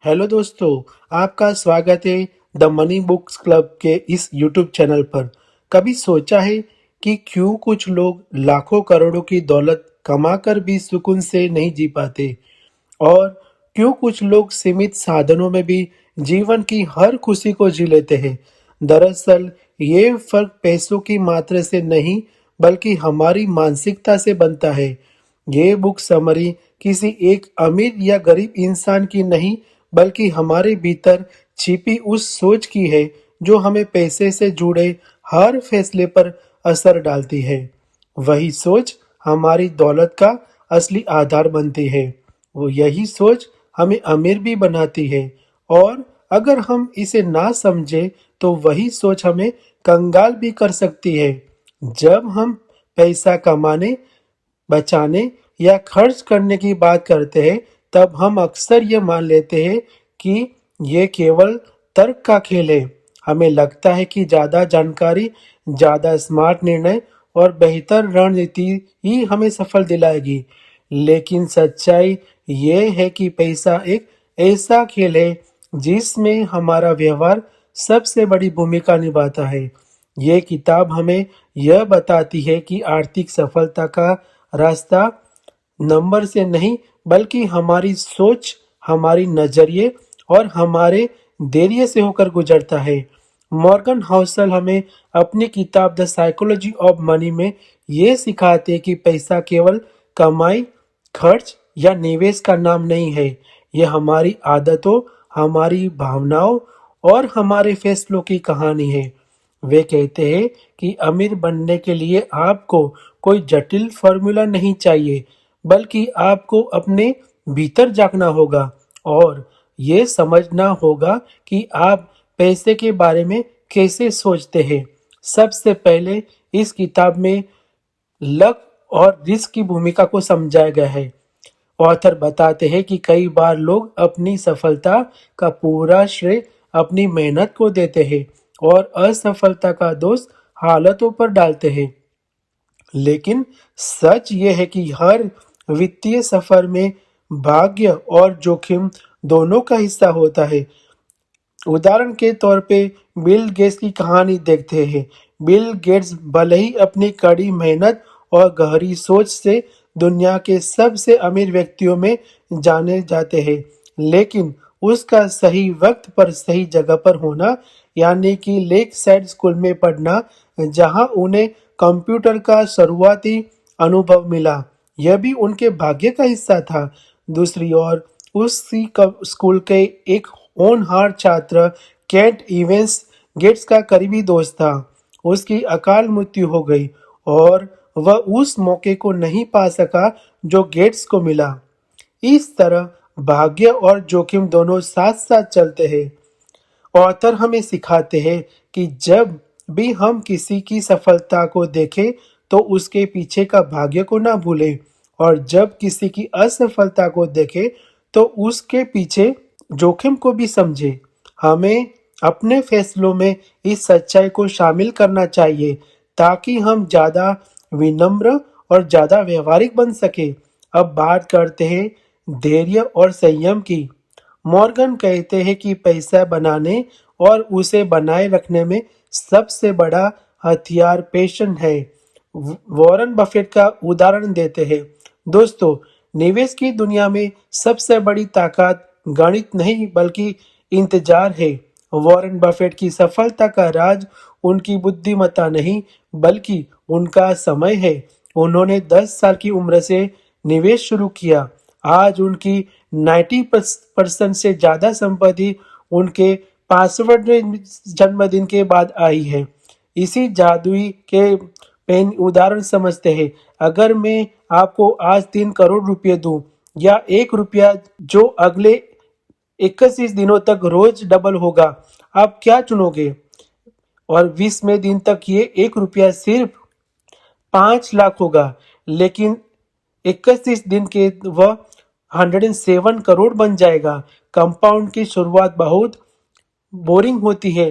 Hello दोस्तों, आपका स्वागत है द मनी बुक्स क्लब के इस यूट्यूब चैनल पर। कभी सोचा है कि क्यों कुछ लोग लाखों करोड़ों की दौलत कमाकर भी सुकून से नहीं जी पाते और क्यों कुछ लोग सीमित साधनों में भी जीवन की हर खुशी को जी लेते हैं। दरअसल ये फर्क पैसों की मात्रा से नहीं बल्कि हमारी मानसिकता से बनता है। ये बुक समरी किसी एक अमीर या गरीब इंसान की नहीं बल्कि हमारे भीतर छिपी उस सोच की है जो हमें पैसे से जुड़े हर फैसले पर असर डालती है। वही सोच हमारी दौलत का असली आधार बनती है। वो यही सोच हमें अमीर भी बनाती है और अगर हम इसे ना समझे तो वही सोच हमें कंगाल भी कर सकती है। जब हम पैसा कमाने, बचाने या खर्च करने की बात करते हैं तब हम अक्सर ये मान लेते हैं कि ये केवल तर्क का खेल है। हमें लगता है कि ज़्यादा जानकारी, ज़्यादा स्मार्ट निर्णय और बेहतर रणनीति ही हमें सफल दिलाएगी। लेकिन सच्चाई ये है कि पैसा एक ऐसा खेल है जिसमें हमारा व्यवहार सबसे बड़ी भूमिका निभाता है। ये किताब हमें यह बताती है कि आर्थिक सफलता का रास्ता नंबर से नहीं बल्कि हमारी सोच, हमारी नजरिए और हमारे धैर्य से होकर गुजरता है। मॉर्गन हाउसल हमें अपनी किताब द साइकोलॉजी ऑफ मनी में ये सिखाते हैं कि पैसा केवल कमाई, खर्च या निवेश का नाम नहीं है। यह हमारी आदतों, हमारी भावनाओं और हमारे फैसलों की कहानी है। वे कहते हैं कि अमीर बनने के लिए आपको कोई जटिल फॉर्मूला नहीं चाहिए, बल्कि आपको अपने भीतर झांकना होगा और ये समझना होगा कि आप पैसे के बारे में कैसे सोचते हैं। सबसे पहले इस किताब में लक और रिस्क की भूमिका को समझाया गया है। ऑथर बताते हैं कि कई बार लोग अपनी सफलता का पूरा श्रेय अपनी मेहनत को देते हैं और असफलता का दोष हालातों पर डालते हैं। लेकिन सच ये है कि हर वित्तीय सफर में भाग्य और जोखिम दोनों का हिस्सा होता है। उदाहरण के तौर पे बिल गेट्स की कहानी देखते हैं। बिल गेट्स भले ही अपनी कड़ी मेहनत और गहरी सोच से दुनिया के सबसे अमीर व्यक्तियों में जाने जाते हैं, लेकिन उसका सही वक्त पर सही जगह पर होना, यानी कि लेक साइड स्कूल में पढ़ना जहां उन्हें कंप्यूटर का शुरुआती अनुभव मिला, यह भी उनके भाग्य का हिस्सा था। दूसरी ओर उसी स्कूल के एक होनहार छात्र केंट इवेंस गेट्स का करीबी दोस्त था। उसकी अकाल मृत्यु हो गई और वह उस मौके को नहीं पा सका जो गेट्स को मिला। इस तरह भाग्य और जोखिम दोनों साथ साथ चलते हैं। ऑथर हमें सिखाते हैं कि जब भी हम किसी की सफलता को देखें तो उसके पीछे का भाग्य को ना भूलें और जब किसी की असफलता को देखें तो उसके पीछे जोखिम को भी समझें। हमें अपने फैसलों में इस सच्चाई को शामिल करना चाहिए ताकि हम ज़्यादा विनम्र और ज़्यादा व्यवहारिक बन सके। अब बात करते हैं धैर्य और संयम की। मॉर्गन कहते हैं कि पैसा बनाने और उसे बनाए रखने में सबसे बड़ा हथियार पेशेंस है। वॉरेन बफेट का उदाहरण देते हैं। दोस्तों, निवेश की दुनिया में सबसे बड़ी ताकत गणित नहीं बल्कि इंतजार है। वॉरेन बफेट की सफलता का राज उनकी बुद्धिमत्ता नहीं बल्कि उनका समय है। उन्होंने 10 साल की उम्र से निवेश शुरू किया। आज उनकी 90% से ज्यादा संपत्ति उनके 65वें जन्मदिन के बाद आई है। इसी जादुई के पेन उदाहरण समझते हैं। अगर मैं आपको आज 3 करोड़ रुपए दूं या 1 रुपया जो अगले 21 दिनों तक रोज डबल होगा, आप क्या चुनोगे? और 20वें दिन तक ये 1 रुपया सिर्फ 5 लाख होगा, लेकिन 21 दिन के वह 107 करोड़ बन जाएगा। कंपाउंड की शुरुआत बहुत बोरिंग होती है।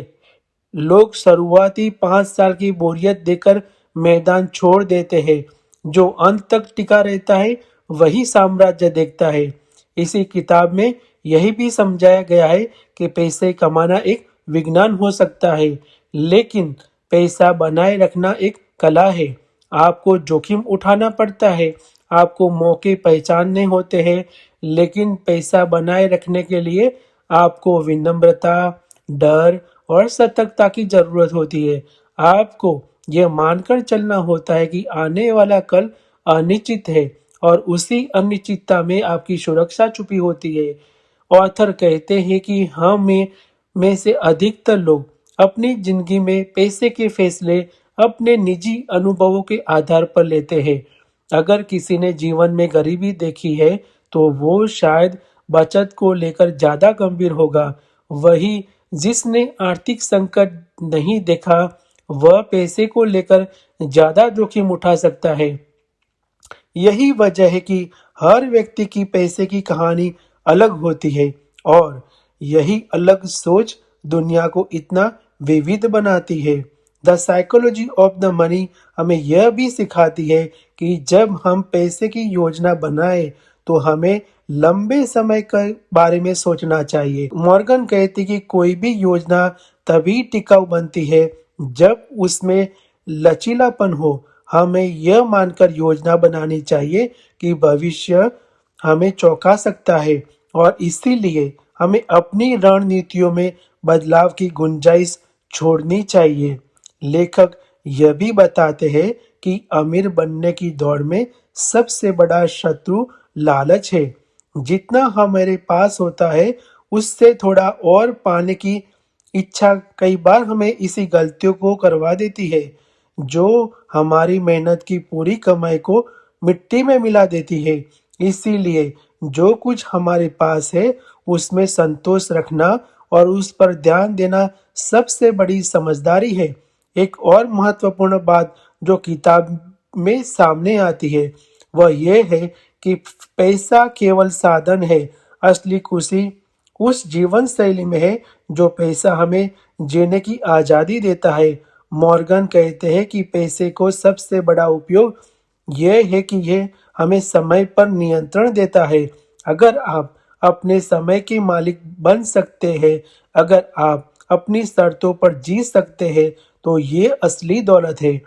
लोग शुरुआती 5 साल की बोरियत देकर मैदान छोड़ देते हैं। जो अंत तक टिका रहता है वही साम्राज्य देखता है। इसी किताब में यही भी समझाया गया है कि पैसे कमाना एक विज्ञान हो सकता है, लेकिन पैसा बनाए रखना एक कला है। आपको जोखिम उठाना पड़ता है, आपको मौके पहचानने होते हैं, लेकिन पैसा बनाए रखने के लिए आपको विनम्रता, डर और सतर्कता की जरूरत होती है। आपको यह मानकर चलना होता है कि आने वाला कल अनिश्चित है और उसी अनिश्चितता में आपकी सुरक्षा छुपी होती है। ऑथर कहते हैं कि हम में से अधिकतर लोग अपनी जिंदगी में पैसे के फैसले अपने निजी अनुभवों के आधार पर लेते हैं। अगर किसी ने जीवन में गरीबी देखी है, तो वो शायद बचत को लेकर ज्यादा गंभीर होगा। वही जिसने आर्थिक संकट नहीं देखा, वह पैसे को लेकर ज्यादा जोखिम उठा सकता है। यही वजह है कि हर व्यक्ति की पैसे की कहानी अलग होती है और यही अलग सोच दुनिया को इतना विविध बनाती है। The psychology of the money हमें यह भी सिखाती है कि जब हम पैसे की योजना बनाए तो हमें लंबे समय के बारे में सोचना चाहिए। मॉर्गन कहती कि कोई भी योजना तभी टिकाऊ बनती है जब उसमें लचीलापन हो। हमें यह मानकर योजना बनानी चाहिए कि भविष्य हमें चौंका सकता है और इसीलिए हमें अपनी रणनीतियों में बदलाव की गुंजाइश छोड़नी चाहिए। लेखक यह भी बताते हैं कि अमीर बनने की दौड़ में सबसे बड़ा शत्रु लालच है। जितना हमारे पास होता है, उससे थोड़ा और पाने की इच्छा कई बार हमें इसी गलतियों को करवा देती है, जो हमारी मेहनत की पूरी कमाई को मिट्टी में मिला देती है। इसीलिए जो कुछ हमारे पास है, उसमें संतोष रखना और उस पर ध्यान देना सबसे बड़ी समझदारी है। एक और महत्वपूर्ण बात जो किताब में सामने आती है, वह यह है कि पैसा केवल साधन है, असली खुशी उस जीवन शैली में है जो पैसा हमें जीने की आज़ादी देता है। मॉर्गन कहते हैं कि पैसे को सबसे बड़ा उपयोग यह है कि यह हमें समय पर नियंत्रण देता है। अगर आप अपने समय के मालिक बन सकते हैं, अगर आप अपनी शर्तों पर जी सकते हैं, तो ये असली दौलत है।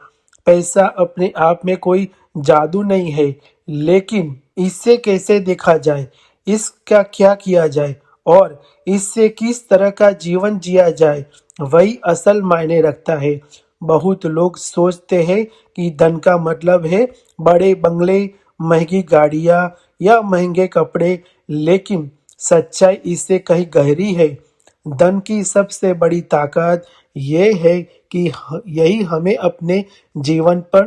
पैसा अपने आप में कोई जादू नहीं है, लेकिन इससे कैसे देखा जाए, इसका क्या किया जाए और इससे किस तरह का जीवन जिया जाए, वही असल मायने रखता है। बहुत लोग सोचते हैं कि धन का मतलब है बड़े बंगले, महंगी गाड़ियां या महंगे कपड़े, लेकिन सच्चाई इससे कहीं गहरी है। धन की सबसे बड़ी ताकत यह है कि यही हमें अपने जीवन पर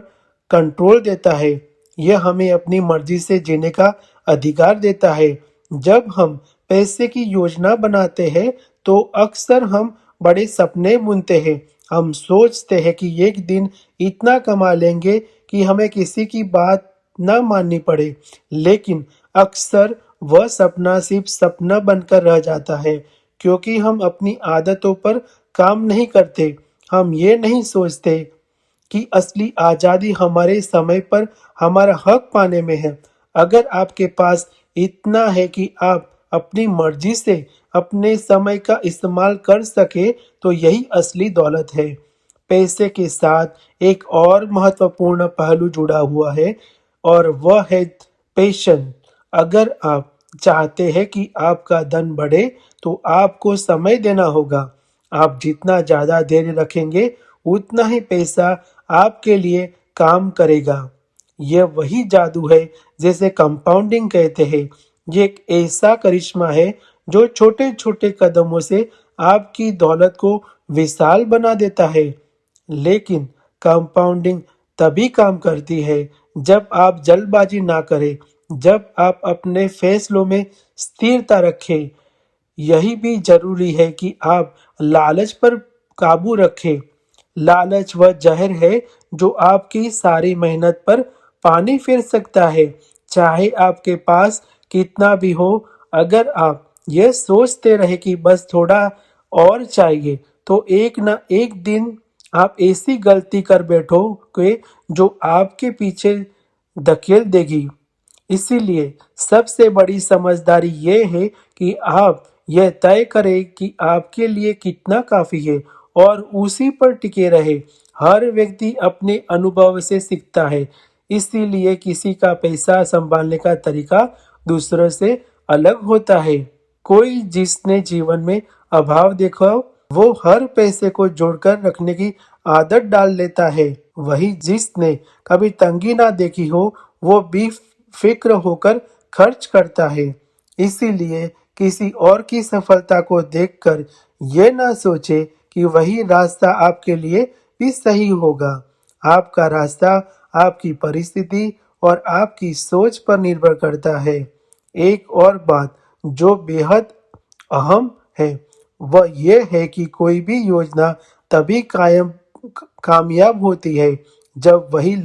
कंट्रोल देता है। यह हमें अपनी मर्जी से जीने का अधिकार देता है। जब हम पैसे की योजना बनाते हैं, तो अक्सर हम बड़े सपने बुनते हैं। हम सोचते हैं कि एक दिन इतना कमा लेंगे कि हमें किसी की बात न माननी पड़े, लेकिन अक्सर वह सपना सिर्फ सपना बनकर रह जाता है, क्योंकि हम अपनी आदतों पर काम नहीं करते। हम ये नहीं सोचते कि असली आज़ादी हमारे समय पर हमारा हक पाने में है। अगर आपके पास इतना है कि आप अपनी मर्जी से अपने समय का इस्तेमाल कर सके, तो यही असली दौलत है। पैसे के साथ एक और महत्वपूर्ण पहलू जुड़ा हुआ है और वह है पेशेंस। अगर आप चाहते हैं कि आपका धन बढ़े, तो आपको समय देना होगा। आप जितना ज्यादा धैर्य रखेंगे, उतना ही पैसा आपके लिए काम करेगा। यह वही जादू है जिसे कंपाउंडिंग कहते हैं। ये एक ऐसा करिश्मा है जो छोटे छोटे कदमों से आपकी दौलत को विशाल बना देता है। लेकिन कंपाउंडिंग तभी काम करती है जब आप जल्दबाजी ना करें, जब आप अपने फैसलों में स्थिरता रखें। यही भी जरूरी है कि आप लालच पर काबू रखें। लालच वह जहर है जो आपकी सारी मेहनत पर पानी फेर सकता है, चाहे आपके पास कितना भी हो। अगर आप यह सोचते रहे कि बस थोड़ा और चाहिए, तो एक ना एक दिन आप ऐसी गलती कर बैठोगे जो आपके पीछे धकेल देगी। इसीलिए सबसे बड़ी समझदारी ये है कि आप यह तय करें कि आपके लिए कितना काफ़ी है और उसी पर टिके रहे। हर व्यक्ति अपने अनुभव से सीखता है, इसीलिए किसी का पैसा संभालने का तरीका दूसरों से अलग होता है। कोई जिसने जीवन में अभाव देखा वो हर पैसे को जोड़कर रखने की आदत डाल लेता है। वही जिसने कभी तंगी ना देखी हो वो बेफिक्र होकर खर्च करता है। इसीलिए किसी और की सफलता को देखकर ये ना सोचे कि वही रास्ता आपके लिए भी सही होगा। आपका रास्ता आपकी परिस्थिति और आपकी सोच पर निर्भर करता है। एक और बात जो बेहद अहम है वह यह है कि कोई भी योजना तभी कामयाब होती है जब वही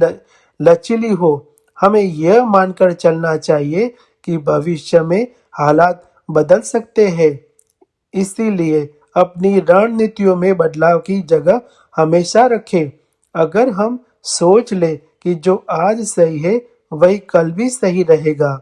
लचीली हो। हमें यह मानकर चलना चाहिए कि भविष्य में हालात बदल सकते हैं, इसीलिए अपनी रणनीतियों में बदलाव की जगह हमेशा रखें। अगर हम सोच लें कि जो आज सही है वही कल भी सही रहेगा,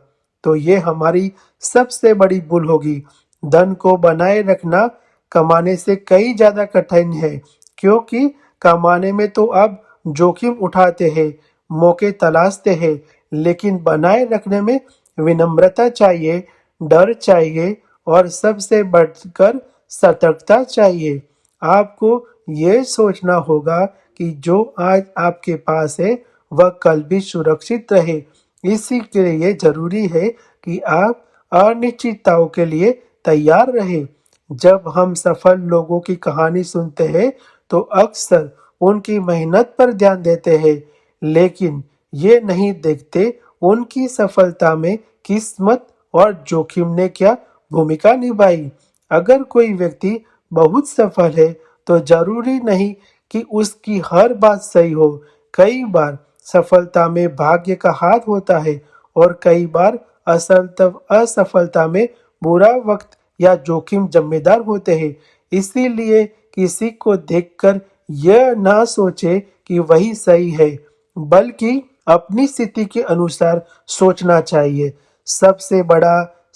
तो ये हमारी सबसे बड़ी भूल होगी। धन को बनाए रखना कमाने से कई ज्यादा कठिन है, क्योंकि कमाने में तो आप जोखिम उठाते हैं, मौके तलाशते हैं, लेकिन बनाए रखने में विनम्रता चाहिए, डर चाहिए और सबसे बढ़कर सतर्कता चाहिए। आपको ये सोचना होगा कि जो आज आपके पास है वह कल भी सुरक्षित रहे। इसी के लिए जरूरी है कि आप अनिश्चितताओं के लिए तैयार रहें। जब हम सफल लोगों की कहानी सुनते हैं तो अक्सर उनकी मेहनत पर ध्यान देते हैं, लेकिन ये नहीं देखते उनकी सफलता में किस्मत और जोखिम ने क्या भूमिका निभाई। अगर कोई व्यक्ति बहुत सफल है तो जरूरी नहीं कि उसकी हर बात सही हो। कई बार सफलता में भाग्य का हाथ होता है और कई बार असफलता में बुरा वक्त या जोखिम जिम्मेदार होते हैं। इसीलिए किसी को देखकर यह ना सोचे कि वही सही है, बल्कि अपनी स्थिति के अनुसार सोचना चाहिए। सबसे बड़ा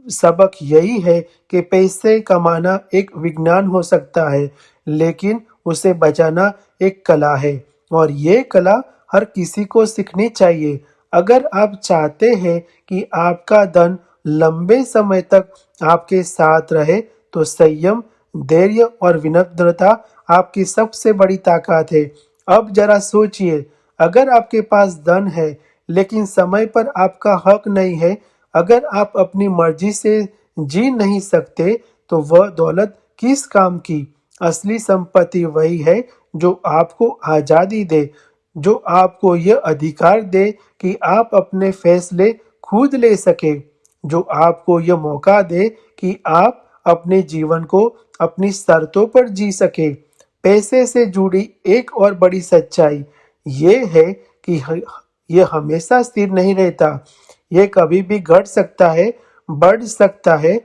सबक यही है कि पैसे कमाना एक विज्ञान हो सकता है, लेकिन उसे बचाना एक कला है और ये कला हर किसी को सीखनी चाहिए। अगर आप चाहते हैं कि आपका धन लंबे समय तक आपके साथ रहे तो संयम, धैर्य और विनम्रता आपकी सबसे बड़ी ताकत है। अब जरा सोचिए, अगर आपके पास धन है लेकिन समय पर आपका हक नहीं है, अगर आप अपनी मर्जी से जी नहीं सकते, तो वह दौलत किस काम की। असली संपत्ति वही है जो आपको आजादी दे, जो आपको यह अधिकार दे कि आप अपने फैसले खुद ले सके, जो आपको यह मौका दे कि आप अपने जीवन को अपनी शर्तों पर जी सके। पैसे से जुड़ी एक और बड़ी सच्चाई ये है कि यह हमेशा स्थिर नहीं रहता। यह कभी भी घट सकता है, बढ़ सकता है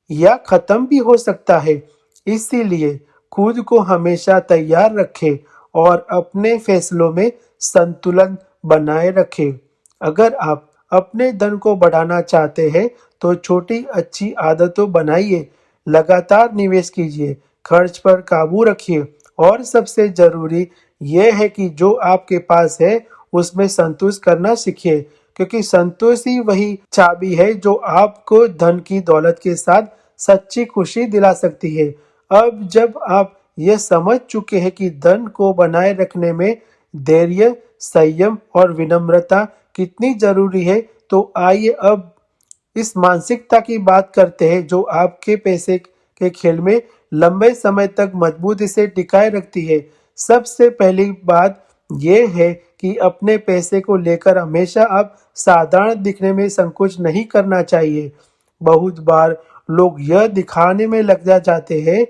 या खत्म भी हो सकता है। इसीलिए खुद को हमेशा तैयार रखें और अपने फैसलों में संतुलन बनाए रखें। अगर आप अपने धन को बढ़ाना चाहते हैं तो छोटी अच्छी आदतों बनाइए, लगातार निवेश कीजिए, खर्च पर काबू रखिए और सबसे जरूरी यह है कि जो आपके पास है उसमें संतोष करना सीखिए, क्योंकि संतोष ही वही चाबी है जो आपको धन की दौलत के साथ सच्ची खुशी दिला सकती है। अब जब आप यह समझ चुके हैं कि धन को बनाए रखने में धैर्य, संयम और विनम्रता कितनी जरूरी है, तो आइए अब इस मानसिकता की बात करते हैं जो आपके पैसे के खेल में लंबे समय तक मजबूती से टिकाए रखती है। सबसे पहली बात यह है कि अपने पैसे को लेकर हमेशा आप साधारण दिखने में संकोच नहीं करना चाहिए। बहुत बार लोग यह दिखाने में लग जाते हैं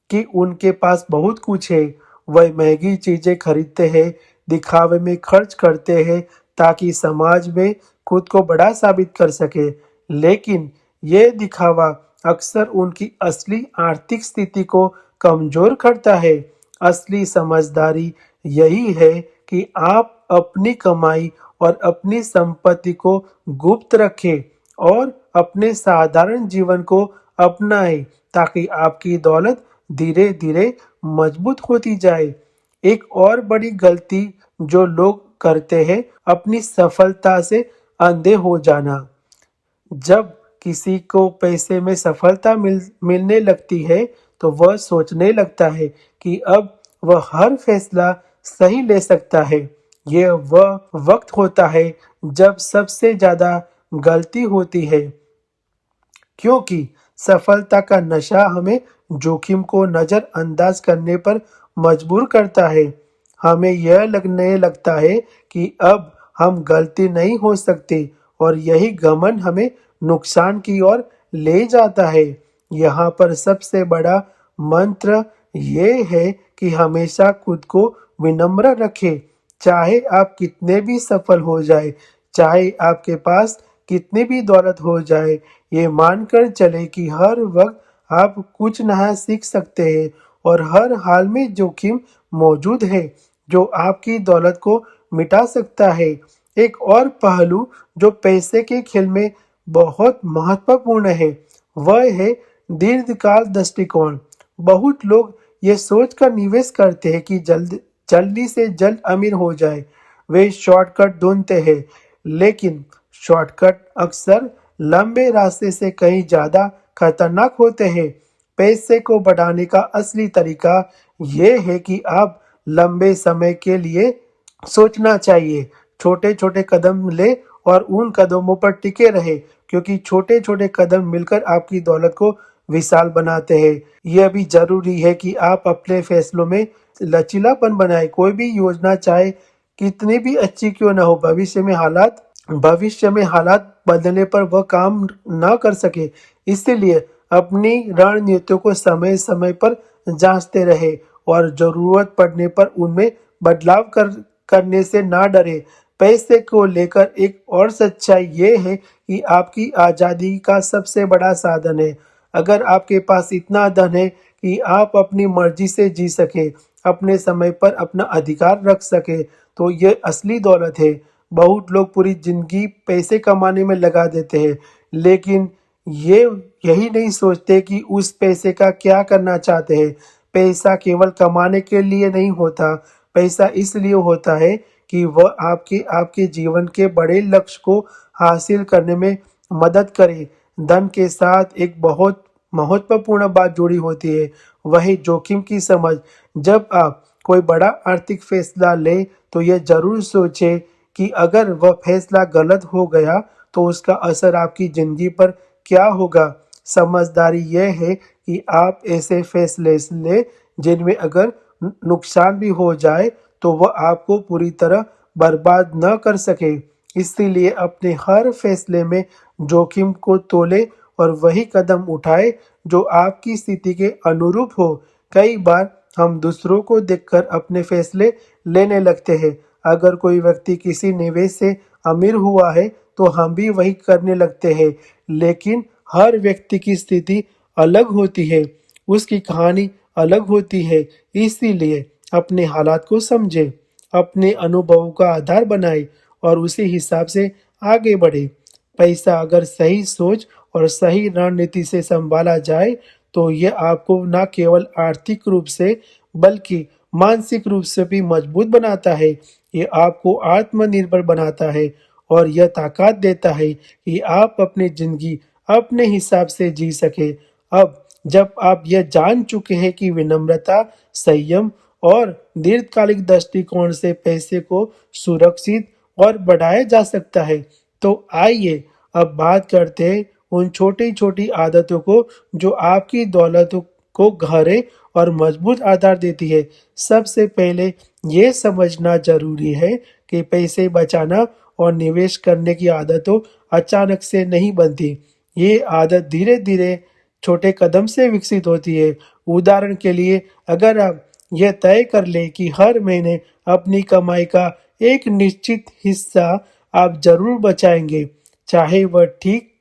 कि उनके पास बहुत कुछ है। वह महंगी चीजें खरीदते हैं, दिखावे में खर्च करते हैं ताकि समाज में खुद को बड़ा साबित कर सके, लेकिन यह दिखावा अक्सर उनकी असली आर्थिक स्थिति को कमजोर करता है। असली समझदारी यही है कि आप अपनी कमाई और अपनी संपत्ति को गुप्त रखें और अपने साधारण जीवन को अपनाएं ताकि आपकी दौलत धीरे धीरे मजबूत होती जाए। एक और बड़ी गलती जो लोग करते हैं अपनी सफलता से अंधे हो जाना। जब किसी को पैसे में सफलता मिलने लगती है तो वह सोचने लगता है कि अब वह हर फैसला सही ले सकता है। यह वह वक्त होता है जब सबसे ज्यादा गलती होती है, क्योंकि सफलता का नशा हमें जोखिम को नजरअंदाज करने पर मजबूर करता है। हमें यह लगने लगता है कि अब हम गलती नहीं हो सकते और यही घमंड हमें नुकसान की ओर ले जाता है। यहाँ पर सबसे बड़ा मंत्र ये है कि हमेशा खुद को विनम्र रखें। चाहे आप कितने भी सफल हो जाए, चाहे आपके पास कितनी भी दौलत हो जाए, ये मानकर चले कि हर वक्त आप कुछ नया सीख सकते हैं और हर हाल में जोखिम मौजूद है जो आपकी दौलत को मिटा सकता है। एक और पहलू जो पैसे के खेल में बहुत महत्वपूर्ण है वह है दीर्घकाल दृष्टिकोण। बहुत लोग ये सोचकर निवेश करते हैं कि जल्दी से जल्द अमीर हो जाए। वे शॉर्टकट ढूंढते हैं, लेकिन शॉर्टकट अक्सर लंबे रास्ते से कहीं ज्यादा खतरनाक होते हैं। पैसे को बढ़ाने का असली तरीका ये है कि आप लंबे समय के लिए सोचना चाहिए। छोटे छोटे कदम ले और उन कदमों पर टिके रहे, क्योंकि छोटे छोटे कदम मिलकर आपकी दौलत को विशाल बनाते हैं। यह भी जरूरी है कि आप अपने फैसलों में लचीलापन बनाए। कोई भी योजना चाहे कितनी भी अच्छी क्यों न हो, भविष्य में हालात बदलने पर वह काम न कर सके। इसलिए अपनी रणनीतियों को समय समय पर जांचते रहे और जरूरत पड़ने पर उनमें बदलाव करने से ना डरे। पैसे को लेकर एक और सच्चाई ये है कि आपकी आजादी का सबसे बड़ा साधन है। अगर आपके पास इतना धन है कि आप अपनी मर्जी से जी सके, अपने समय पर अपना अधिकार रख सके, तो ये असली दौलत है। बहुत लोग पूरी जिंदगी पैसे कमाने में लगा देते हैं, लेकिन ये यही नहीं सोचते कि उस पैसे का क्या करना चाहते हैं। पैसा केवल कमाने के लिए नहीं होता, पैसा इसलिए होता है कि वह आपके जीवन के बड़े लक्ष्य को हासिल करने में मदद करे। धन के साथ एक बहुत महत्वपूर्ण बात जुड़ी होती है, वही जोखिम की समझ। जब आप कोई बड़ा आर्थिक फैसला ले तो यह जरूर सोचे कि अगर वह फैसला गलत हो गया तो उसका असर आपकी जिंदगी पर क्या होगा। समझदारी यह है कि आप ऐसे फैसले लें जिनमें अगर नुकसान भी हो जाए तो वह आपको पूरी तरह बर्बाद न कर सके। इसीलिए अपने हर फैसले में जोखिम को तोले और वही कदम उठाए जो आपकी स्थिति के अनुरूप हो। कई बार हम दूसरों को देखकर अपने फैसले लेने लगते हैं। अगर कोई व्यक्ति किसी निवेश से अमीर हुआ है तो हम भी वही करने लगते हैं, लेकिन हर व्यक्ति की स्थिति अलग होती है, उसकी कहानी अलग होती है। इसीलिए अपने हालात को समझे, अपने अनुभवों का आधार बनाए और उसी हिसाब से आगे बढ़े। पैसा अगर सही सोच और सही रणनीति से संभाला जाए तो यह आपको न केवल आर्थिक रूप से बल्कि मानसिक रूप से भी मजबूत बनाता है। ये आपको आत्मनिर्भर बनाता है और यह ताकत देता है कि आप अपनी जिंदगी अपने हिसाब से जी सके। अब जब आप यह जान चुके हैं कि विनम्रता, संयम और दीर्घकालिक दृष्टिकोण से पैसे को सुरक्षित और बढ़ाया जा सकता है, तो आइए अब बात करते हैं उन छोटी छोटी आदतों को जो आपकी दौलत को गहरे और मजबूत आधार देती है। सबसे पहले ये समझना जरूरी है कि पैसे बचाना और निवेश करने की आदतों अचानक से नहीं बनती। ये आदत धीरे धीरे छोटे कदम से विकसित होती है। उदाहरण के लिए, अगर आप यह तय कर ले कि हर महीने अपनी कमाई का एक निश्चित हिस्सा आप जरूर बचाएंगे, चाहे वह ठीक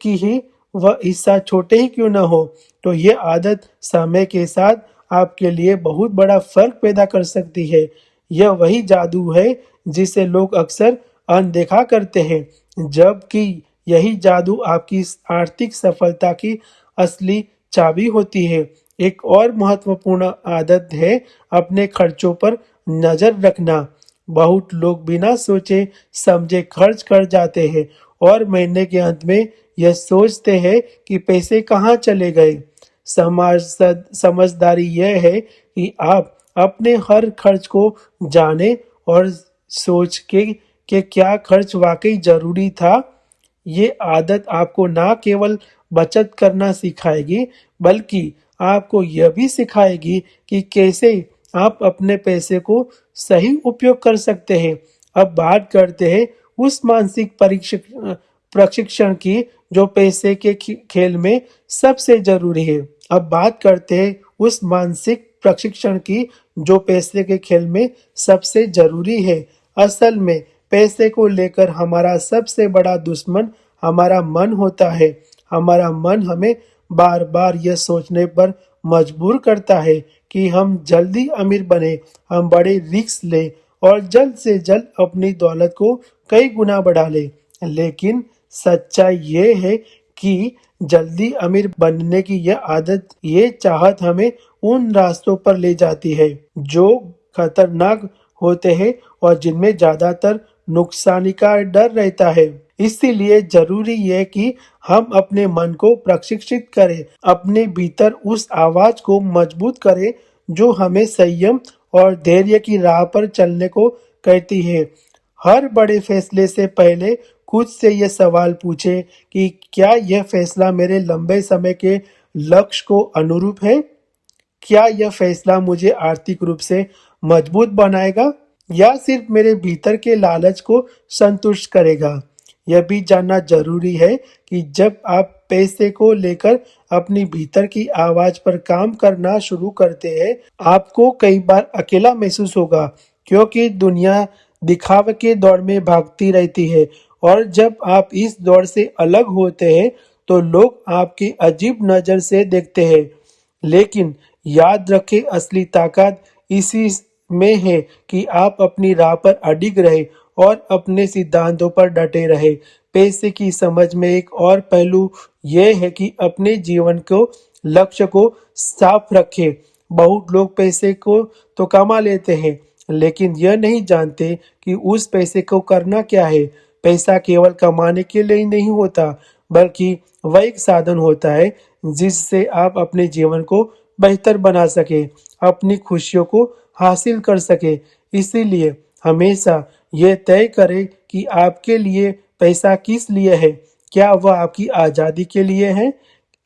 की ही वह हिस्सा छोटे ही क्यों न हो, तो यह आदत समय के साथ आपके लिए बहुत बड़ा फर्क पैदा कर सकती है। यह वही जादू है जिसे लोग अक्सर अनदेखा करते हैं, जबकि यही जादू आपकी आर्थिक सफलता की असली चाबी होती है। एक और महत्वपूर्ण आदत है अपने खर्चों पर नजर रखना। बहुत लोग बिना सोचे समझे खर्च कर जाते हैं और महीने के अंत में यह सोचते हैं कि पैसे कहाँ चले गए। समझदारी यह है कि आप अपने हर खर्च को जाने और सोच के क्या खर्च वाकई जरूरी था। ये आदत आपको ना केवल बचत करना सिखाएगी, बल्कि आपको यह भी सिखाएगी कि कैसे आप अपने पैसे को सही उपयोग कर सकते हैं। अब बात करते हैं उस मानसिक प्रशिक्षण की जो पैसे के खेल में सबसे जरूरी है। अब बात करते हैं उस मानसिक प्रशिक्षण की जो पैसे के खेल में सबसे जरूरी है। असल में पैसे को लेकर हमारा सबसे बड़ा दुश्मन हमारा मन होता है। हमारा मन हमें बार बार यह सोचने पर मजबूर करता है कि हम जल्दी अमीर बने, हम बड़े रिस्क लें और जल्द से जल्द अपनी दौलत को कई गुना बढ़ा लें। लेकिन सच्चाई ये है कि जल्दी अमीर बनने की यह आदत, ये चाहत हमें उन रास्तों पर ले जाती है जो खतरनाक होते हैं और जिनमें ज्यादातर नुकसान का डर रहता है। इसीलिए जरूरी है कि हम अपने मन को प्रशिक्षित करें, अपने भीतर उस आवाज को मजबूत करें जो हमें संयम और धैर्य की राह पर चलने को कहती है। हर बड़े फैसले से पहले खुद से यह सवाल पूछे कि क्या यह फैसला मेरे लंबे समय के लक्ष्य को अनुरूप है? क्या यह फैसला मुझे आर्थिक रूप से मजबूत बनाएगा या सिर्फ मेरे भीतर के लालच को संतुष्ट करेगा? यह भी जानना जरूरी है कि जब आप पैसे को लेकर अपनी भीतर की आवाज पर काम करना शुरू करते हैं, आपको कई बार अकेला महसूस होगा, क्योंकि दुनिया दिखावे के दौड़ में भागती रहती है और जब आप इस दौड़ से अलग होते हैं तो लोग आपकी अजीब नजर से देखते हैं। लेकिन याद रखें, असली ताकत इसी में है कि आप अपनी राह पर अडिग रहे और अपने सिद्धांतों पर डटे रहे। पैसे की समझ में एक और पहलू यह है कि अपने जीवन को लक्ष्य को साफ रखें। बहुत लोग पैसे को तो कमा लेते हैं, लेकिन यह नहीं जानते कि उस पैसे को करना क्या है। पैसा केवल कमाने के लिए ही नहीं होता, बल्कि वह एक साधन होता है जिससे आप अपने जीवन को बेहतर बना सके, अपनी खुशियों को हासिल कर सके। इसीलिए हमेशा यह तय करें कि आपके लिए पैसा किस लिए है। क्या वह आपकी आज़ादी के लिए है,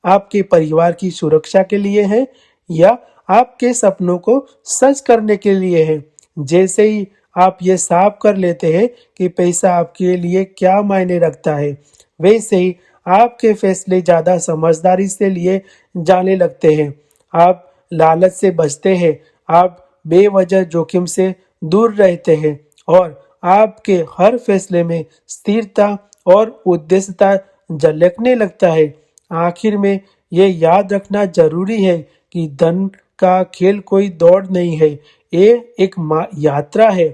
आपके परिवार की सुरक्षा के लिए है, या आपके सपनों को सच करने के लिए है? जैसे ही आप ये साफ कर लेते हैं कि पैसा आपके लिए क्या मायने रखता है, वैसे ही आपके फैसले ज्यादा समझदारी से लिए जाने लगते हैं। आप लालच से बचते हैं, आप बेवजह जोखिम से दूर रहते हैं और आपके हर फैसले में स्थिरता और उद्देश्यता झलकने लगता है। आखिर में ये याद रखना जरूरी है कि धन का खेल कोई दौड़ नहीं है, ये एक यात्रा है।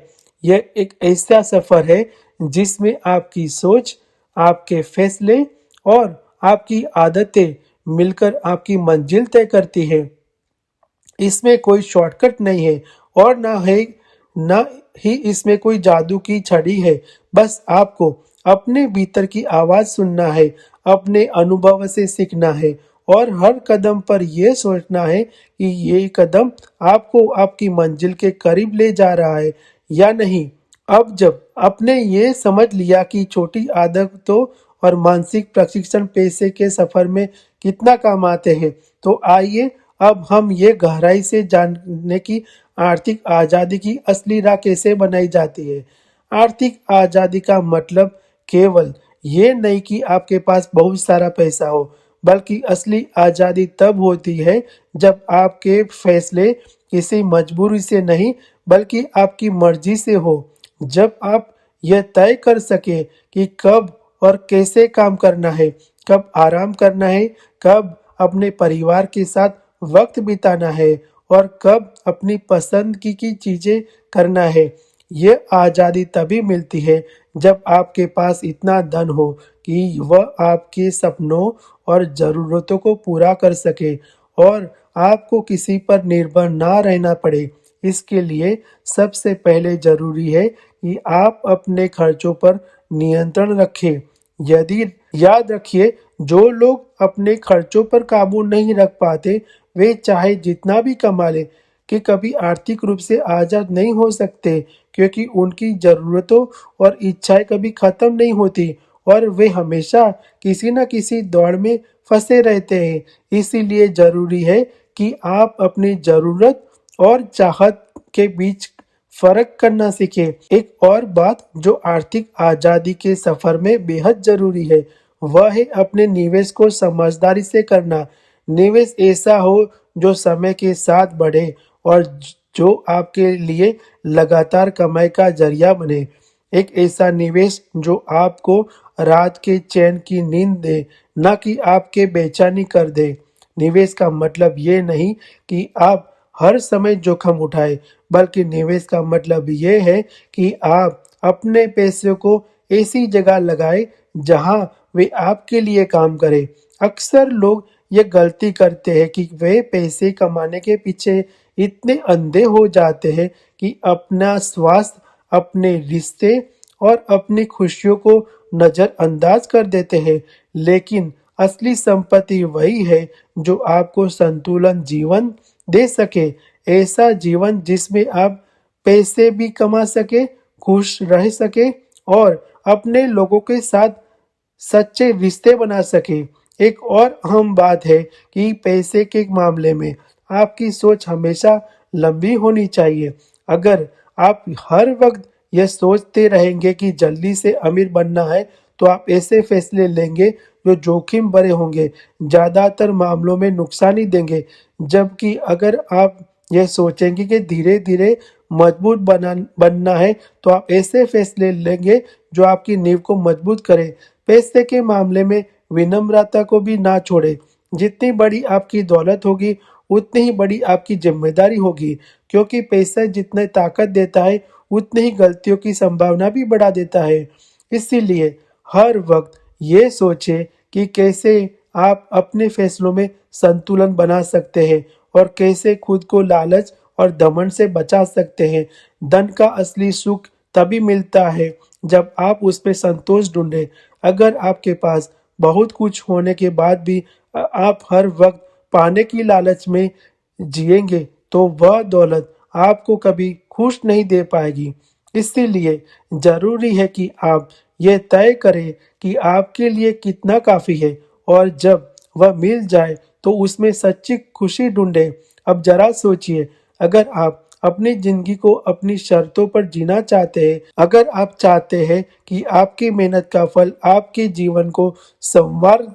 यह एक ऐसा सफर है जिसमें आपकी सोच, आपके फैसले और आपकी आदतें मिलकर आपकी मंजिल तय करती है। इसमें कोई शॉर्टकट नहीं है और ना ही इसमें कोई जादू की छड़ी है। बस आपको अपने भीतर की आवाज सुनना है, अपने अनुभव से सीखना है और हर कदम पर यह सोचना है कि ये कदम आपको आपकी मंजिल के करीब ले जा रहा है या नहीं। अब जब आपने ये समझ लिया कि छोटी आदतों और मानसिक प्रशिक्षण पैसे के सफर में कितना काम आते हैं, तो आइए अब हम ये गहराई से जानने की आर्थिक आजादी की असली राह कैसे बनाई जाती है। आर्थिक आजादी का मतलब केवल ये नहीं कि आपके पास बहुत सारा पैसा हो, बल्कि असली आजादी तब होती है जब आपके फैसले किसी मजबूरी से नहीं, बल्कि आपकी मर्जी से हो। जब आप यह तय कर सके कि कब और कैसे काम करना है, कब आराम करना है, कब अपने परिवार के साथ वक्त बिताना है और कब अपनी पसंद की चीजें करना है। ये आज़ादी तभी मिलती है जब आपके पास इतना धन हो कि वह आपके सपनों और ज़रूरतों को पूरा कर सके और आपको किसी पर निर्भर ना रहना पड़े। इसके लिए सबसे पहले ज़रूरी है कि आप अपने खर्चों पर नियंत्रण रखें। यदि याद रखिए, जो लोग अपने खर्चों पर काबू नहीं रख पाते, वे चाहे जितना भी कमा लें, कि कभी आर्थिक रूप से आज़ाद नहीं हो सकते, क्योंकि उनकी ज़रूरतों और इच्छाएं कभी ख़त्म नहीं होती और वे हमेशा किसी न किसी दौड़ में फंसे रहते हैं। इसीलिए ज़रूरी है कि आप अपनी ज़रूरत और चाहत के बीच फ़र्क करना सीखें। एक और बात जो आर्थिक आज़ादी के सफ़र में बेहद ज़रूरी है, वह है अपने निवेश को समझदारी से करना। निवेश ऐसा हो जो समय के साथ बढ़े और जो आपके लिए लगातार कमाई का ज़रिया बने। एक ऐसा निवेश जो आपको रात के चैन की नींद दे, ना कि आपके बेचैनी कर दे। निवेश का मतलब ये नहीं कि आप हर समय जोखिम उठाएं, बल्कि निवेश का मतलब ये है कि आप अपने पैसों को ऐसी जगह लगाएं जहां वे आपके लिए काम करें। अक्सर लोग ये गलती करते हैं कि वे पैसे कमाने के पीछे इतने अंधे हो जाते हैं कि अपना स्वास्थ्य, अपने रिश्ते और अपनी खुशियों को नज़रअंदाज कर देते हैं। लेकिन असली संपत्ति वही है जो आपको संतुलन जीवन दे सके, ऐसा जीवन जिसमें आप पैसे भी कमा सके, खुश रह सके और अपने लोगों के साथ सच्चे रिश्ते बना सके। एक और अहम बात है कि पैसे के मामले में आपकी सोच हमेशा लंबी होनी चाहिए। अगर आप हर वक्त यह सोचते रहेंगे कि जल्दी से अमीर बनना है, तो आप ऐसे फैसले लेंगे जो जोखिम भरे होंगे, ज़्यादातर मामलों में नुकसान ही देंगे। जबकि अगर आप यह सोचेंगे कि धीरे-धीरे मजबूत बनना है, तो आप ऐसे फैसले लेंगे जो आपकी नींव को मजबूत करें। पैसे के मामले में विनम्रता को भी ना छोड़ें। जितनी बड़ी आपकी दौलत होगी, उतनी ही बड़ी आपकी जिम्मेदारी होगी, क्योंकि पैसा जितने ताकत देता है, उतनी ही गलतियों की संभावना भी बढ़ा देता है। इसीलिए हर वक्त ये सोचें कि कैसे आप अपने फैसलों में संतुलन बना सकते हैं और कैसे खुद को लालच और दमन से बचा सकते हैं। धन का असली सुख तभी मिलता है जब आप उसमें संतोष ढूंढें। अगर आपके पास बहुत कुछ होने के बाद भी आप हर वक्त पाने की लालच में जिएंगे, तो वह दौलत आपको कभी खुश नहीं दे पाएगी। इसीलिए ज़रूरी है कि आप ये तय करें कि आपके लिए कितना काफ़ी है, और जब वह मिल जाए तो उसमें सच्ची खुशी ढूंढें। अब ज़रा सोचिए, अगर आप अपनी ज़िंदगी को अपनी शर्तों पर जीना चाहते हैं, अगर आप चाहते हैं कि आपकी मेहनत का फल आपके जीवन को संवार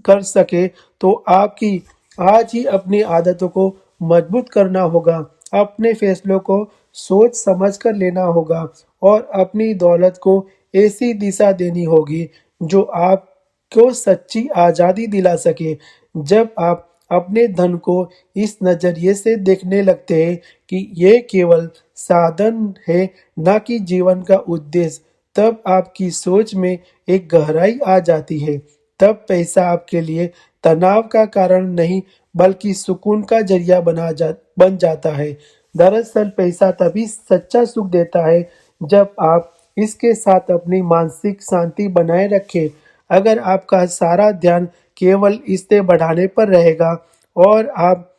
कर सके, तो आपकी आज ही अपनी आदतों को मजबूत करना होगा। अपने फैसलों को सोच समझ कर लेना होगा और अपनी दौलत को ऐसी दिशा देनी होगी जो आपको सच्ची आज़ादी दिला सके। जब आप अपने धन को इस नज़रिए से देखने लगते हैं कि ये केवल साधन है, ना कि जीवन का उद्देश्य, तब आपकी सोच में एक गहराई आ जाती है। तब पैसा आपके लिए तनाव का कारण नहीं, बल्कि सुकून का जरिया बन जाता है। दरअसल पैसा तभी सच्चा सुख देता है जब आप इसके साथ अपनी मानसिक शांति बनाए रखें। अगर आपका सारा ध्यान केवल इसे बढ़ाने पर रहेगा और आप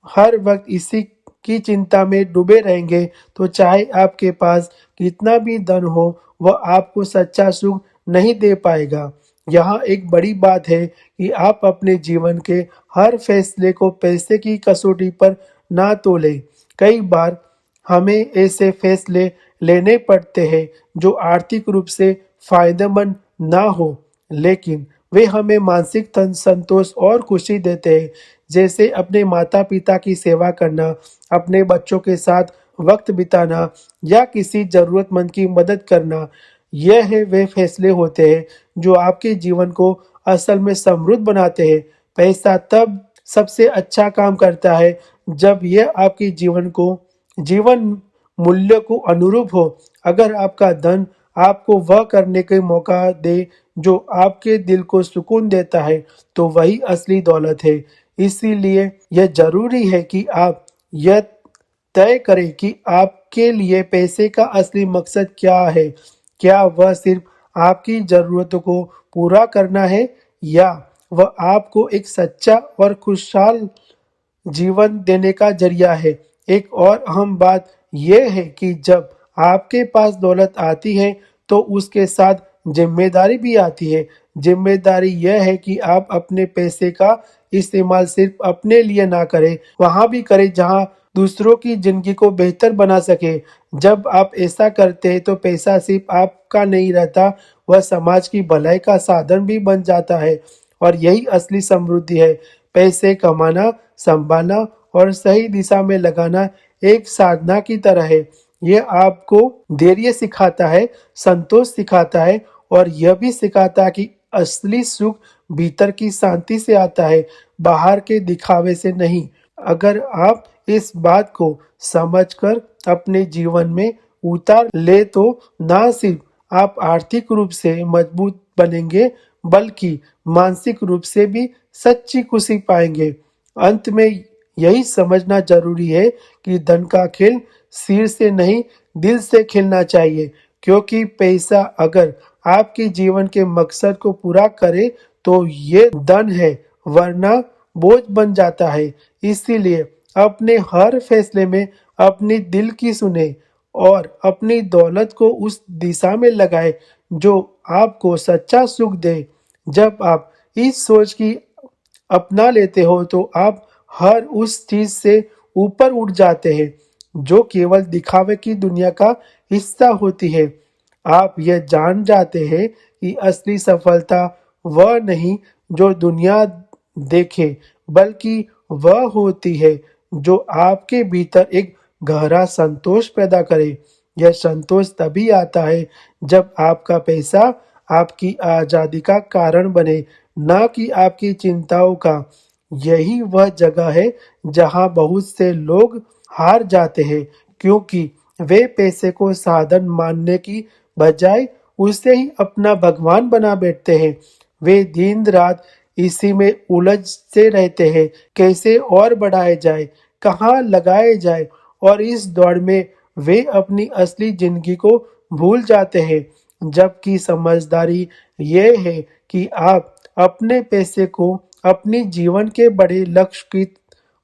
हर वक्त इसी की चिंता में डूबे रहेंगे, तो चाहे आपके पास कितना भी धन हो, वह आपको सच्चा सुख नहीं दे पाएगा। यहाँ एक बड़ी बात है कि आप अपने जीवन के हर फैसले को पैसे की कसौटी पर ना तोलें। कई बार हमें ऐसे फैसले लेने पड़ते हैं जो आर्थिक रूप से फायदेमंद ना हो, लेकिन वे हमें मानसिक संतोष और खुशी देते हैं। जैसे अपने माता-पिता की सेवा करना, अपने बच्चों के साथ वक्त बिताना या किसी ज़रूरतमंद की मदद करना। यह है वे फैसले होते हैं जो आपके जीवन को असल में समृद्ध बनाते हैं। पैसा तब सबसे अच्छा काम करता है जब यह आपके जीवन मूल्य को अनुरूप हो। अगर आपका धन आपको वह करने का मौका दे जो आपके दिल को सुकून देता है, तो वही असली दौलत है। इसीलिए यह ज़रूरी है कि आप यह तय करें कि आपके लिए पैसे का असली मकसद क्या है। क्या वह सिर्फ आपकी ज़रूरतों को पूरा करना है, या वह आपको एक सच्चा और खुशहाल जीवन देने का ज़रिया है। एक और अहम बात यह है कि जब आपके पास दौलत आती है, तो उसके साथ ज़िम्मेदारी भी आती है। ज़िम्मेदारी यह है कि आप अपने पैसे का इस्तेमाल सिर्फ अपने लिए ना करें, वहाँ भी करें जहाँ दूसरों की ज़िंदगी को बेहतर बना सकें। जब आप ऐसा करते हैं, तो पैसा सिर्फ आपका नहीं रहता, वह समाज की भलाई का साधन भी बन जाता है। और यही असली समृद्धि है। पैसे कमाना, संभालना और सही दिशा में लगाना एक साधना की तरह है। यह आपको धैर्य सिखाता है, संतोष सिखाता है और यह भी सिखाता है कि असली सुख भीतर की शांति से आता है, बाहर के दिखावे से नहीं। अगर आप इस बात को समझकर अपने जीवन में उतार ले, तो ना सिर्फ आप आर्थिक रूप से मजबूत बनेंगे, बल्कि मानसिक रूप से भी सच्ची खुशी पाएंगे। अंत में यही समझना जरूरी है कि धन का खेल सिर से नहीं, दिल से खेलना चाहिए। क्योंकि पैसा अगर आपके जीवन के मकसद को पूरा करे, तो ये धन है, वरना बोझ बन जाता है। इसीलिए अपने हर फैसले में अपनी दिल की सुने और अपनी दौलत को उस दिशा में लगाए जो आपको सच्चा सुख दे। जब आप इस सोच की अपना लेते हो, तो आप हर उस चीज से ऊपर उठ जाते हैं जो केवल दिखावे की दुनिया का हिस्सा होती है। आप यह जान जाते हैं कि असली सफलता वह नहीं जो दुनिया देखे, बल्कि वह होती है जो आपके भीतर एक गहरा संतोष पैदा करे। यह संतोष तभी आता है जब आपका पैसा आपकी आजादी का कारण बने, ना कि आपकी चिंताओं का। यही वह जगह है जहां बहुत से लोग हार जाते हैं, क्योंकि वे पैसे को साधन मानने की बजाय उसे ही अपना भगवान बना बैठते हैं। वे दिन रात इसी में उलझते रहते हैं, कैसे और बढ़ाए जाए, कहाँ लगाए जाए, और इस दौड़ में वे अपनी असली जिंदगी को भूल जाते हैं। जबकि समझदारी ये है कि आप अपने पैसे को अपनी जीवन के बड़े लक्ष्य की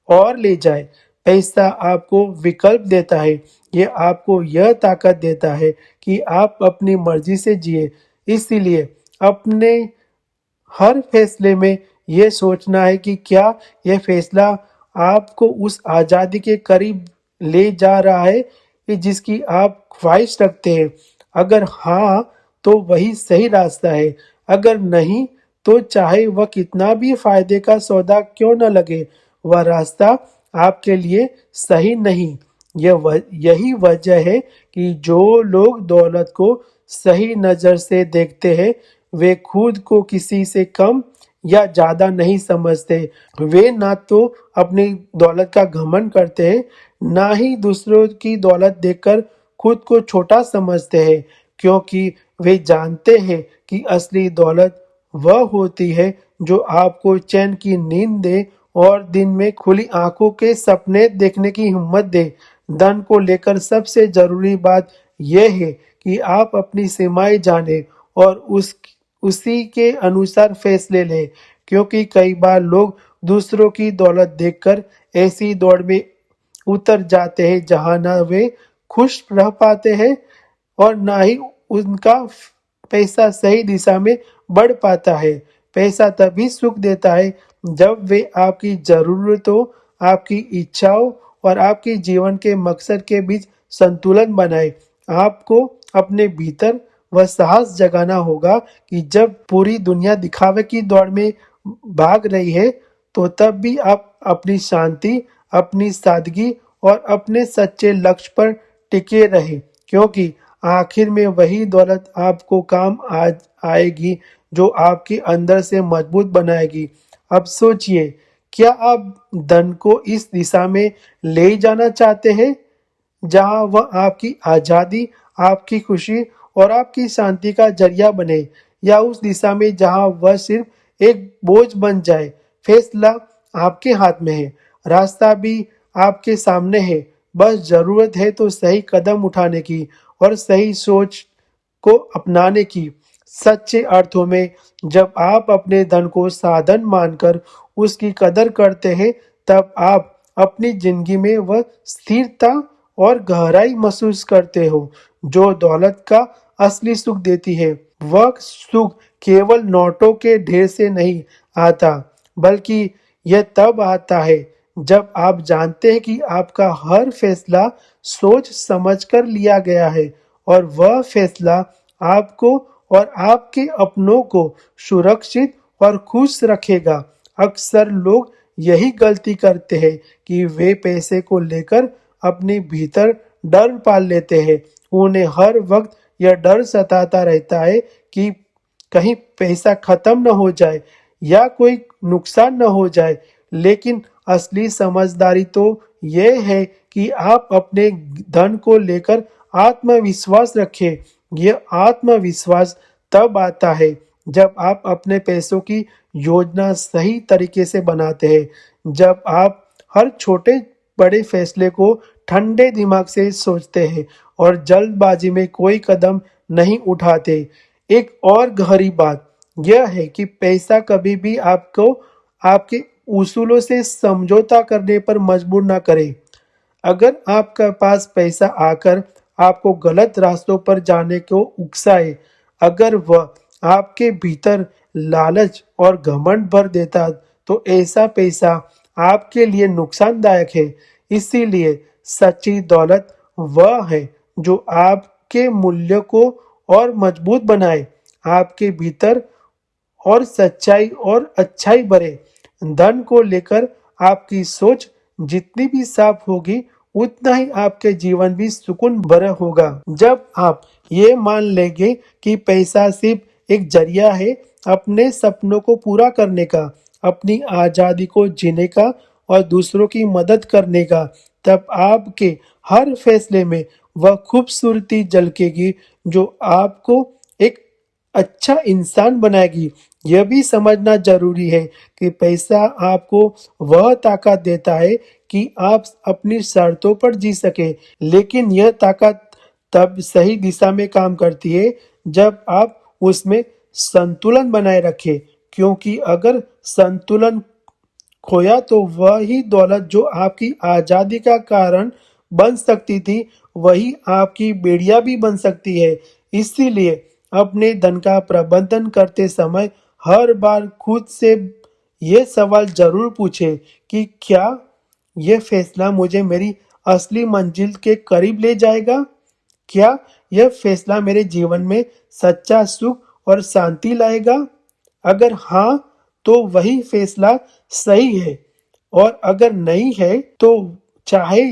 ओर ले जाए। पैसा आपको विकल्प देता है, ये आपको यह ताकत देता है कि आप अपनी मर्जी से जिए। इसीलिए अपने हर फैसले में ये सोचना है कि क्या यह फैसला आपको उस आज़ादी के करीब ले जा रहा है कि जिसकी आप ख्वाहिश रखते हैं। अगर हाँ, तो वही सही रास्ता है। अगर नहीं, तो चाहे वह कितना भी फायदे का सौदा क्यों न लगे, वह रास्ता आपके लिए सही नहीं। यही वजह है कि जो लोग दौलत को सही नज़र से देखते हैं, वे खुद को किसी से कम या ज़्यादा नहीं समझते। वे ना तो अपनी दौलत का घमंड करते हैं, ना ही दूसरों की दौलत देखकर खुद को छोटा समझते हैं, क्योंकि वे जानते हैं कि असली दौलत वह होती है जो आपको चैन की नींद दे और दिन में खुली आंखों के सपने देखने की हिम्मत दे। धन को लेकर सबसे जरूरी बात यह है कि आप अपनी सीमाएं जानें और उसी के अनुसार फैसले लें। क्योंकि कई बार लोग दूसरों की दौलत देखकर ऐसी दौड़ में उतर जाते हैं जहां ना वे खुश रह पाते हैं और ना ही उनका पैसा सही दिशा में बढ़ पाता है। पैसा तभी सुख देता है जब वे आपकी ज़रूरतों, आपकी इच्छाओं और आपके जीवन के मकसद के बीच संतुलन बनाए। आपको अपने भीतर वह साहस जगाना होगा कि जब पूरी दुनिया दिखावे की दौड़ में भाग रही है, तो तब भी आप अपनी शांति, अपनी सादगी और अपने सच्चे लक्ष्य पर टिके रहे। क्योंकि आखिर में वही दौलत आपको काम आएगी जो आपके अंदर से मजबूत बनाएगी। अब सोचिए क्या आप धन को इस दिशा में ले जाना चाहते हैं जहां वह आपकी आजादी, आपकी खुशी और आपकी शांति का जरिया बने, या उस दिशा में जहां वह सिर्फ एक बोझ बन जाए? फैसला आपके हाथ में है, रास्ता भी आपके सामने है। बस जरूरत है तो सही कदम उठाने की और सही सोच को अपनाने की। सच्चे अर्थों में जब आप अपने धन को साधन मानकर उसकी कदर करते हैं, तब आप अपनी जिंदगी में वह स्थिरता और गहराई महसूस करते हो जो दौलत का असली सुख देती है। वह सुख केवल नोटों के ढेर से नहीं आता, बल्कि यह तब आता है जब आप जानते हैं कि आपका हर फैसला सोच समझकर लिया गया है और वह फैसला आपको और आपके अपनों को सुरक्षित और खुश रखेगा। अक्सर लोग यही गलती करते हैं कि वे पैसे को लेकर अपने भीतर डर पाल लेते हैं। उन्हें हर वक्त यह डर सताता रहता है कि कहीं पैसा खत्म न हो जाए या कोई नुकसान न हो जाए। लेकिन असली समझदारी तो यह है कि आप अपने धन को लेकर आत्मविश्वास रखें। यह आत्मविश्वास तब आता है जब आप अपने पैसों की योजना सही तरीके से बनाते हैं, जब आप हर छोटे बड़े फैसले को ठंडे दिमाग से सोचते हैं और जल्दबाजी में कोई कदम नहीं उठाते। एक और गहरी बात यह है कि पैसा कभी भी आपको आपके उसूलों से समझौता करने पर मजबूर ना करे। अगर आपके पास पैसा आकर आपको गलत रास्तों पर जाने को उकसाए, अगर वह आपके भीतर लालच और घमंड भर देता, तो ऐसा पैसा आपके लिए नुकसानदायक है। इसीलिए सच्ची दौलत वह है जो आपके मूल्य को और मजबूत बनाए, आपके भीतर और सच्चाई और अच्छाई भरे। धन को लेकर आपकी सोच जितनी भी साफ होगी, उतना ही आपके जीवन भी सुकून भरा होगा। जब आप ये मान लेंगे कि पैसा सिर्फ एक जरिया है अपने सपनों को पूरा करने का, अपनी आजादी को जीने का और दूसरों की मदद करने का, तब आपके हर फैसले में वह खूबसूरती झलकेगी जो आपको एक अच्छा इंसान बनाएगी। यह भी समझना जरूरी है कि पैसा आपको वह ताकत देता है कि आप अपनी शर्तों पर जी सके, लेकिन यह ताकत तब सही दिशा में काम करती है जब आप उसमें संतुलन बनाए रखें। क्योंकि अगर संतुलन खोया तो वही दौलत जो आपकी आजादी का कारण बन सकती थी, वही आपकी बेड़िया भी बन सकती है। इसीलिए अपने धन का प्रबंधन करते समय हर बार खुद से ये सवाल जरूर पूछे कि क्या यह फैसला मुझे मेरी असली मंजिल के करीब ले जाएगा? क्या यह फैसला मेरे जीवन में सच्चा सुख और शांति लाएगा? अगर हाँ, तो वही फैसला सही है, और अगर नहीं है तो चाहे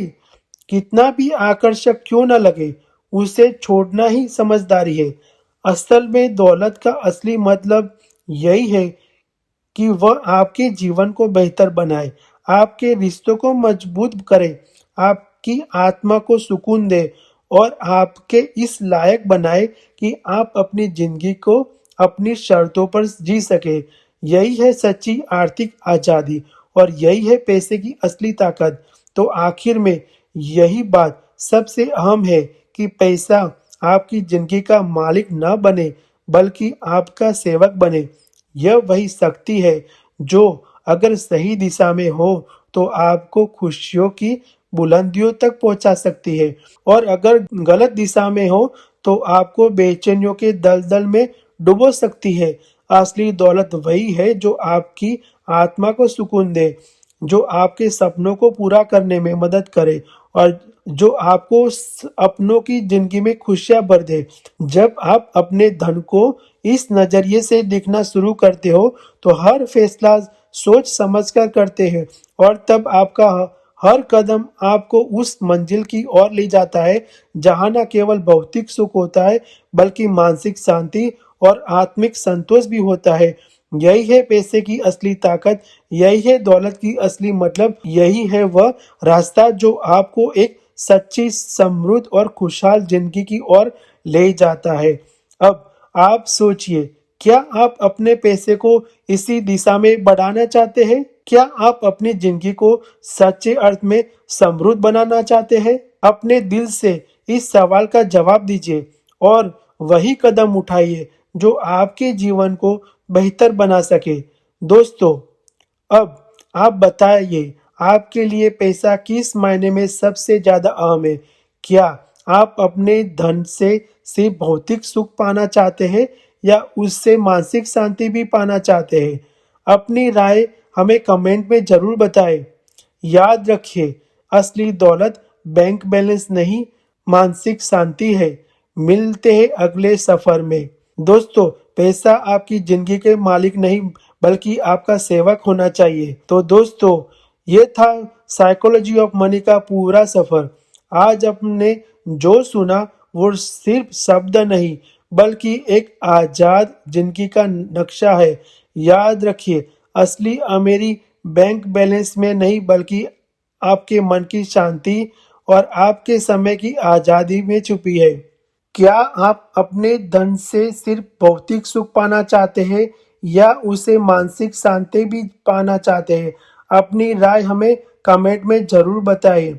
कितना भी आकर्षक क्यों न लगे, उसे छोड़ना ही समझदारी है। असल में दौलत का असली मतलब यही है कि वह आपके जीवन को बेहतर बनाए, आपके रिश्तों को मजबूत करे, आपकी आत्मा को सुकून दे और आपके इस लायक बनाए कि आप अपनी जिंदगी को अपनी शर्तों पर जी सके। यही है सच्ची आर्थिक आजादी और यही है पैसे की असली ताकत। तो आखिर में यही बात सबसे अहम है कि पैसा आपकी जिंदगी का मालिक न बने, बल्कि आपका सेवक बने। यह वही शक्ति है जो अगर सही दिशा में हो तो आपको खुशियों की बुलंदियों तक पहुंचा सकती है, और अगर गलत दिशा में हो तो आपको बेचैनियों के दलदल में डुबो सकती है। असली दौलत वही है जो आपकी आत्मा को सुकून दे, जो आपके सपनों को पूरा करने में मदद करे और जो आपको अपनों की जिंदगी में खुशियां भर दे। जब आप अपने धन को इस नजरिए से देखना शुरू करते हो तो हर फैसला सोच समझकर करते हैं, और तब आपका हर कदम आपको उस मंजिल की ओर ले जाता है जहां न केवल भौतिक सुख होता है, बल्कि मानसिक शांति और आत्मिक संतोष भी होता है। यही है पैसे की असली ताकत, यही है दौलत की असली मतलब, यही है वह रास्ता जो आपको एक सच्ची, समृद्ध और खुशहाल जिंदगी की ओर ले जाता है। अब आप सोचिए, क्या आप अपने पैसे को इसी दिशा में बढ़ाना चाहते हैं? क्या आप अपनी जिंदगी को सच्चे अर्थ में समृद्ध बनाना चाहते हैं? अपने दिल से इस सवाल का जवाब दीजिए और वही कदम उठाइए जो आपके जीवन को बेहतर बना सके। दोस्तों, अब आप बताइए, आपके लिए पैसा किस मायने में सबसे ज़्यादा अहम है? क्या आप अपने धन से सिर्फ भौतिक सुख पाना चाहते हैं या उससे मानसिक शांति भी पाना चाहते हैं? अपनी राय हमें कमेंट में ज़रूर बताएं। याद रखिए, असली दौलत बैंक बैलेंस नहीं, मानसिक शांति है। मिलते हैं अगले सफर में। दोस्तों, पैसा आपकी जिंदगी के मालिक नहीं बल्कि आपका सेवक होना चाहिए। तो दोस्तों, ये था साइकोलॉजी ऑफ मनी का पूरा सफर। आज आपने जो सुना वो सिर्फ शब्द नहीं बल्कि एक आजाद जिंदगी का नक्शा है। याद रखिए, असली अमीरी बैंक बैलेंस में नहीं बल्कि आपके मन की शांति और आपके समय की आजादी में छुपी है। क्या आप अपने धन से सिर्फ भौतिक सुख पाना चाहते हैं या उसे मानसिक शांति भी पाना चाहते हैं? अपनी राय हमें कमेंट में जरूर बताएं।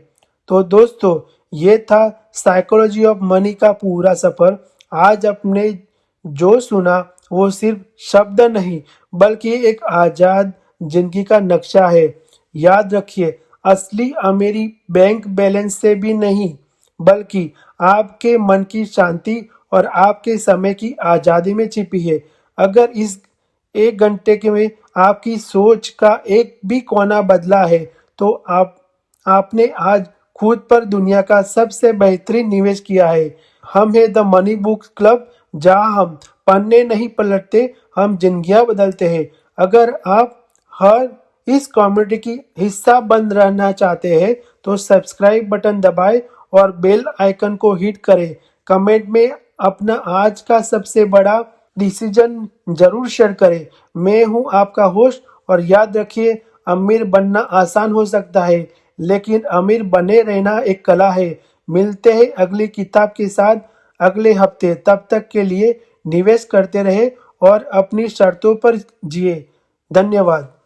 तो दोस्तों, ये था साइकोलॉजी ऑफ मनी का पूरा सफर। आज आपने जो सुना वो सिर्फ शब्द नहीं बल्कि एक आजाद जिंदगी का नक्शा है। याद रखिए, असली अमीरी बैंक बैलेंस से भी नहीं बल्कि आपके मन की शांति और आपके समय की आजादी में छिपी है। अगर इस 1 घंटे के में आपकी सोच का एक भी कोना बदला है तो आपने आज खुद पर दुनिया का सबसे बेहतरीन निवेश किया है। हम है द मनी बुक्स क्लब, जहां हम पन्ने नहीं पलटते, हम जिंदगियां बदलते हैं। अगर आप हर इस कम्युनिटी की हिस्सा बन रहना चाहते हैं तो सब्सक्राइब बटन दबाएं और बेल आइकन को हिट करें। कमेंट में अपना आज का सबसे बड़ा डिसीजन जरूर शेयर करें। मैं हूं आपका होस्ट और याद रखिए, अमीर बनना आसान हो सकता है लेकिन अमीर बने रहना एक कला है। मिलते हैं अगली किताब के साथ अगले हफ्ते। तब तक के लिए निवेश करते रहे और अपनी शर्तों पर जिए। धन्यवाद।